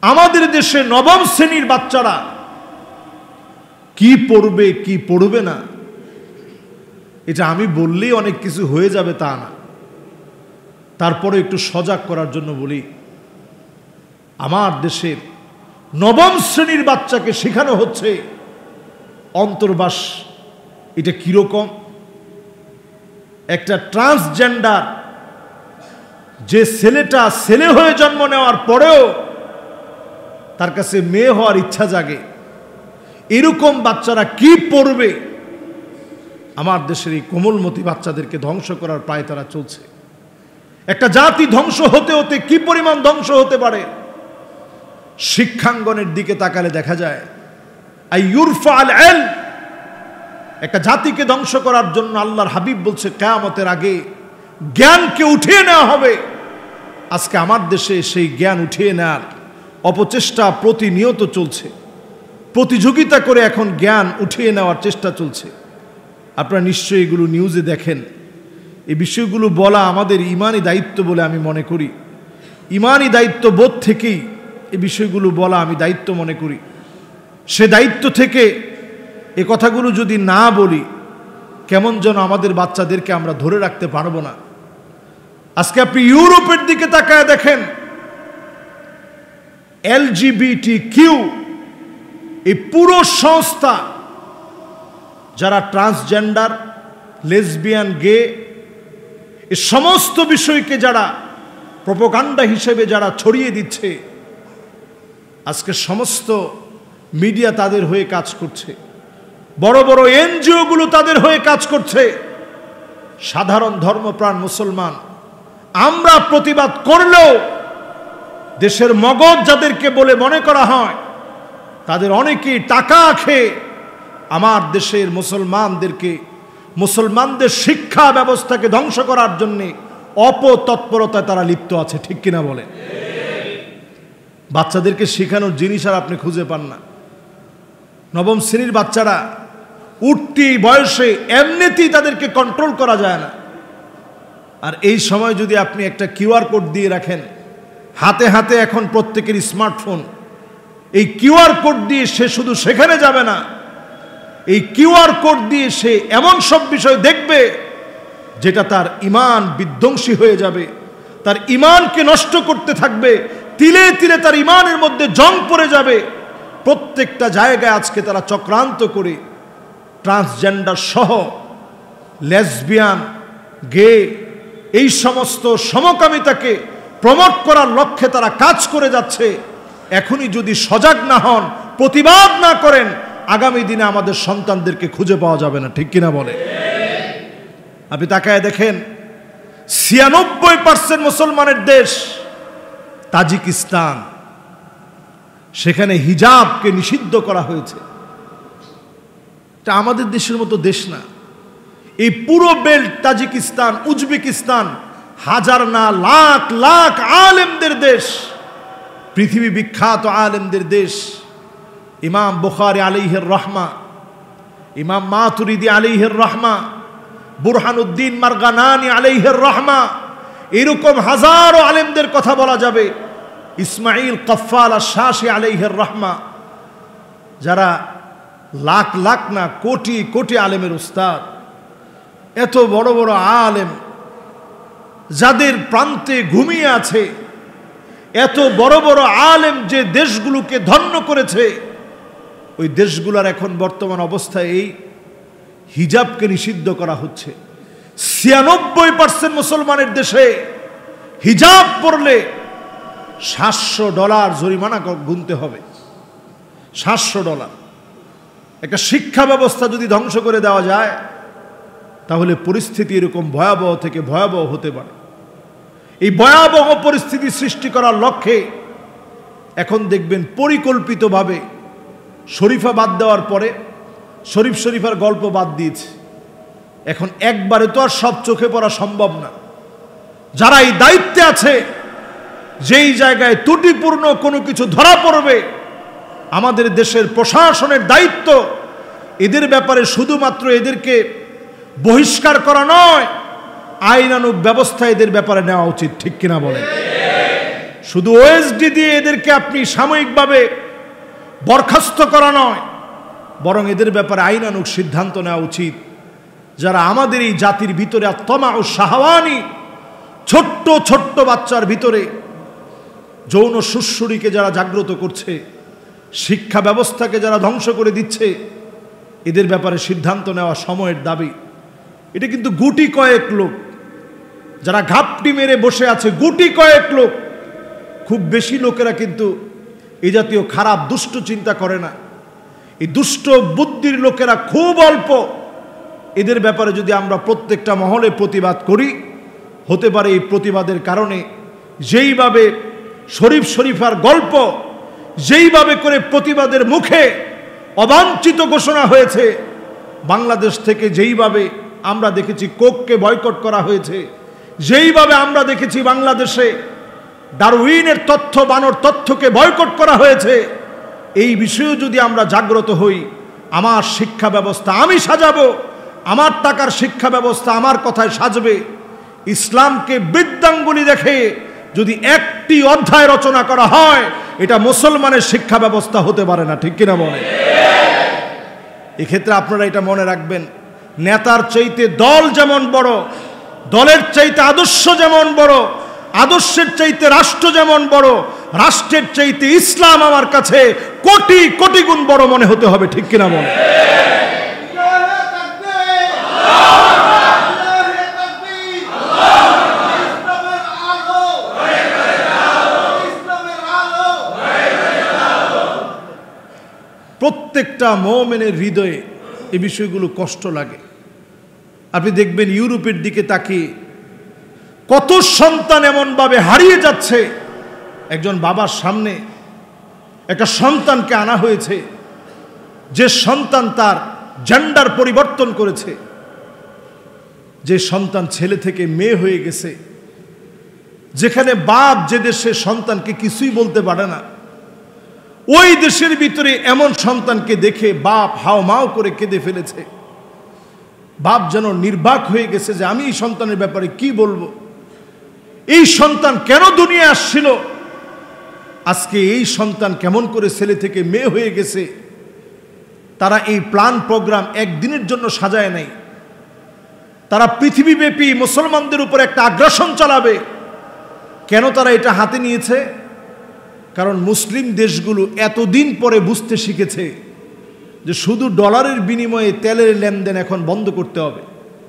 আমাদের দেশে নবম শ্রেণীর বাচ্চারা কি পড়বে কি পড়বে না, এটা আমি বললেই অনেক কিছু হয়ে যাবে তা না। তারপরে একটু সজাগ করার জন্য বলি, আমার দেশের নবম শ্রেণীর বাচ্চাকে শেখানো হচ্ছে অন্তর্বাস। এটা কিরকম? একটা ট্রান্সজেন্ডার যে ছেলেটা ছেলে হয়ে জন্ম নেওয়ার পরেও তার কাছে মেয়ে হওয়ার ইচ্ছা জাগে, এরকম বাচ্চারা কি পড়বে? আমার দেশের এই কোমলমতি বাচ্চাদেরকে ধ্বংস করার প্রায় তারা চলছে। একটা জাতি ধ্বংস হতে হতে কি পরিমাণ ধ্বংস হতে পারে, শিক্ষাঙ্গনের দিকে তাকালে দেখা যায়। একটা জাতিকে ধ্বংস করার জন্য আল্লাহর হাবিব বলছে কিয়ামতের আগে জ্ঞানকে উঠিয়ে নেওয়া হবে। আজকে আমার দেশে সেই জ্ঞান উঠিয়ে নেওয়ার অপচেষ্টা প্রতিনিয়ত চলছে। প্রতিযোগিতা করে এখন জ্ঞান উঠিয়ে নেওয়ার চেষ্টা চলছে। আপনারা নিশ্চয়ই এগুলো নিউজে দেখেন। এই বিষয়গুলো বলা আমাদের ইমানি দায়িত্ব বলে আমি মনে করি। ইমানি দায়িত্ব বোধ থেকেই এই বিষয়গুলো বলা আমি দায়িত্ব মনে করি। সে দায়িত্ব থেকে এ কথাগুলো যদি না বলি, কেমন যেন আমাদের বাচ্চাদেরকে আমরা ধরে রাখতে পারবো না। আজকে আপনি ইউরোপের দিকে তাকায় দেখেন, LGBTQ এই পুরো সংস্থা, যারা ট্রান্সজেন্ডার, লেসবিয়ান, গে, এই সমস্ত বিষয়কে যারা প্রোপাগান্ডা হিসেবে যারা ছড়িয়ে দিচ্ছে, আজকে সমস্ত মিডিয়া তাদের হয়ে কাজ করছে, বড় বড় NGO গুলো তাদের হয়ে কাজ করছে। সাধারণ ধর্মপ্রাণ মুসলমান আমরা প্রতিবাদ করলেও দেশের মগজ যাদেরকে বলে মনে করা হয়, তাদের অনেকেই টাকা খেয়ে আমার দেশের মুসলমানদের শিক্ষা ব্যবস্থাকে ধ্বংস করার জন্য অপতৎপরতায় তারা লিপ্ত আছে। ঠিক কিনা বলেন? বাচ্চাদেরকে শেখানোর জিনিস আর আপনি খুঁজে পান না। নবম শ্রেণীর বাচ্চারা উঠতি বয়সে এমনিতেই তাদেরকে কন্ট্রোল করা যায় না। আর এই সময় যদি আপনি একটা QR কোড দিয়ে রাখেন, হাতে হাতে এখন প্রত্যেকের স্মার্টফোন, এই QR কোড দিয়ে সে শুধু সেখানে যাবে না, এই QR কোড দিয়ে সে এমন সব বিষয় দেখবে যেটা তার ঈমান বিধ্বংসী হয়ে যাবে, তার ঈমানকে নষ্ট করতে থাকবে। তিলে তিলে তার ঈমানের মধ্যে জং পড়ে যাবে। প্রত্যেকটা জায়গায় আজকে তারা চক্রান্ত করে ট্রান্সজেন্ডার সহ লেসবিয়ান, গে, এই সমস্ত সমকামিতাকে প্রমোট করার লক্ষ্যে তারা কাজ করে যাচ্ছে। এখনই যদি সজাগ না হন, প্রতিবাদ না করেন, আগামী দিনে আমাদের সন্তানদেরকে খুঁজে পাওয়া যাবে না। ঠিক কিনা বলে? আপনি তাকায় দেখেন, 96% মুসলমানের দেশ তাজিকিস্তান, সেখানে হিজাবকে নিষিদ্ধ করা হয়েছে। এটা আমাদের দেশের মতো দেশ না। এই পুরো বেল্ট তাজিকিস্তান, উজবেকিস্তান হাজার না লাখ লাখ আলেমদের দেশ, পৃথিবী বিখ্যাত আলেমদের দেশ। ইমাম বুখারী আলাইহির রাহমা, ইমাম মাতুরিদি আলাইহির রাহমা, বুরহানুদ্দিন মারগানানি আলাইহির রাহমা, এরকম হাজারো আলেমদের কথা বলা যাবে। ইসমাইল কফফাল আশ-শাশি আলাইহির রাহমা, যারা লাখ লাখ না কোটি কোটি আলেমের উস্তাদ। এত বড় বড় আলেম যাদের প্রান্তে ঘুমিয়ে আছে, এত বড় বড় আলেম যে দেশগুলোকে ধন্য করেছে, ওই দেশগুলোর এখন বর্তমান অবস্থায় এই হিজাবকে নিষিদ্ধ করা হচ্ছে। 96% মুসলমানের দেশে হিজাব পরলে $700 জরিমানা গুনতে হবে। $700। একটা শিক্ষা ব্যবস্থা যদি ধ্বংস করে দেওয়া যায়, তাহলে পরিস্থিতি এরকম ভয়াবহ থেকে ভয়াবহ হতে পারে। এই ভয়াবহ পরিস্থিতি সৃষ্টি করার লক্ষ্যে এখন দেখবেন পরিকল্পিতভাবে শরীফা বাদ দেওয়ার পরে শরীফার গল্প বাদ দিয়েছে। এখন একবারে তো আর সব চোখে পড়া সম্ভব না। যারা এই দায়িত্বে আছে, যেই জায়গায় ত্রুটিপূর্ণ কোনো কিছু ধরা পড়বে, আমাদের দেশের প্রশাসনের দায়িত্ব এদের ব্যাপারে শুধুমাত্র এদেরকে বহিষ্কার করা নয়, আইনানুগ ব্যবস্থা এদের ব্যাপারে নেওয়া উচিত। ঠিক কিনা বলেন? শুধু ওএসডি দিয়ে এদেরকে আপনি সাময়িকভাবে বরখাস্ত করা নয়, বরং এদের ব্যাপারে আইনানুগ সিদ্ধান্ত নেওয়া উচিত। যারা আমাদের এই জাতির ভিতরে আত্মা ও শাহওয়ানি ছোট্ট ছোট্ট বাচ্চার ভিতরে যৌন সুশ্রুরিকে যারা জাগ্রত করছে, শিক্ষা ব্যবস্থাকে যারা ধ্বংস করে দিচ্ছে, এদের ব্যাপারে সিদ্ধান্ত নেওয়া সময়ের দাবি। এটা কিন্তু গুটি কয়েক লোক যারা ঘাপটি মেরে বসে আছে, গুটি কয়েক লোক, খুব বেশি লোকেরা কিন্তু এই জাতীয় খারাপ দুষ্ট চিন্তা করে না। এই দুষ্ট বুদ্ধির লোকেরা খুব অল্প। এদের ব্যাপারে যদি আমরা প্রত্যেকটা মহলে প্রতিবাদ করি, হতে পারে এই প্রতিবাদের কারণে যেইভাবে শরীফার গল্প যেইভাবে করে প্রতিবাদের মুখে অবাঞ্ছিত ঘোষণা হয়েছে, বাংলাদেশ থেকে যেইভাবে আমরা দেখেছি কোককে বয়কট করা হয়েছে, যেইভাবে আমরা দেখেছি বাংলাদেশে ডারউইনের তথ্য বানর তথ্যকে বয়কট করা হয়েছে, এই বিষয়ে যদি আমরা জাগ্রত হই, আমার শিক্ষা ব্যবস্থা আমি সাজাবো, আমার টাকার শিক্ষা ব্যবস্থা আমার কথায় সাজবে, ইসলামকে বৃদ্ধাঙ্গুলি দেখে যদি একটি অধ্যায় রচনা করা হয়, এটা মুসলমানের শিক্ষা ব্যবস্থা হতে পারে না। ঠিক কিনা বলে? এক্ষেত্রে আপনারা এটা মনে রাখবেন, নেতার চাইতে দল যেমন বড়, দলের চাইতে আদর্শ যেমন বড়, আদর্শের চাইতে রাষ্ট্র যেমন বড়, রাষ্ট্রের চাইতে ইসলাম আমার কাছে কোটি কোটি গুণ বড় মনে হতে হবে। ঠিক কিনা বলে? প্রত্যেকটা মুমিনের হৃদয়ে এই বিষয়গুলো কষ্ট লাগে। আপনি দেখবেন ইউরোপের দিকে তাকিয়ে কত সন্তান এমনভাবে হারিয়ে যাচ্ছে। একজন বাবার সামনে একটা সন্তানকে আনা হয়েছে, যে সন্তান তার জেন্ডার পরিবর্তন করেছে, যে সন্তান ছেলে থেকে মেয়ে হয়ে গেছে, যেখানে বাপ যে দেশে সন্তানকে কিছুই বলতে পারে না, ওই দেশের ভিতরে এমন সন্তানকে দেখে বাপ হাওমাও করে কেঁদে ফেলেছে। বাপ যেন নির্বাক হয়ে গেছে যে আমি এই সন্তানের ব্যাপারে কি বলবো, এই সন্তান কেন দুনিয়া আসছিল, আজকে এই সন্তান কেমন করে ছেলে থেকে মেয়ে হয়ে গেছে। তারা এই প্ল্যান প্রোগ্রাম একদিনের জন্য সাজায় নাই, তারা পৃথিবীব্যাপী মুসলমানদের উপর একটা আগ্রাসন চালাবে। কেন তারা এটা হাতে নিয়েছে? কারণ মুসলিম দেশগুলো এতদিন পরে বুঝতে শিখেছে যে শুধু ডলারের বিনিময়ে তেলের লেনদেন এখন বন্ধ করতে হবে।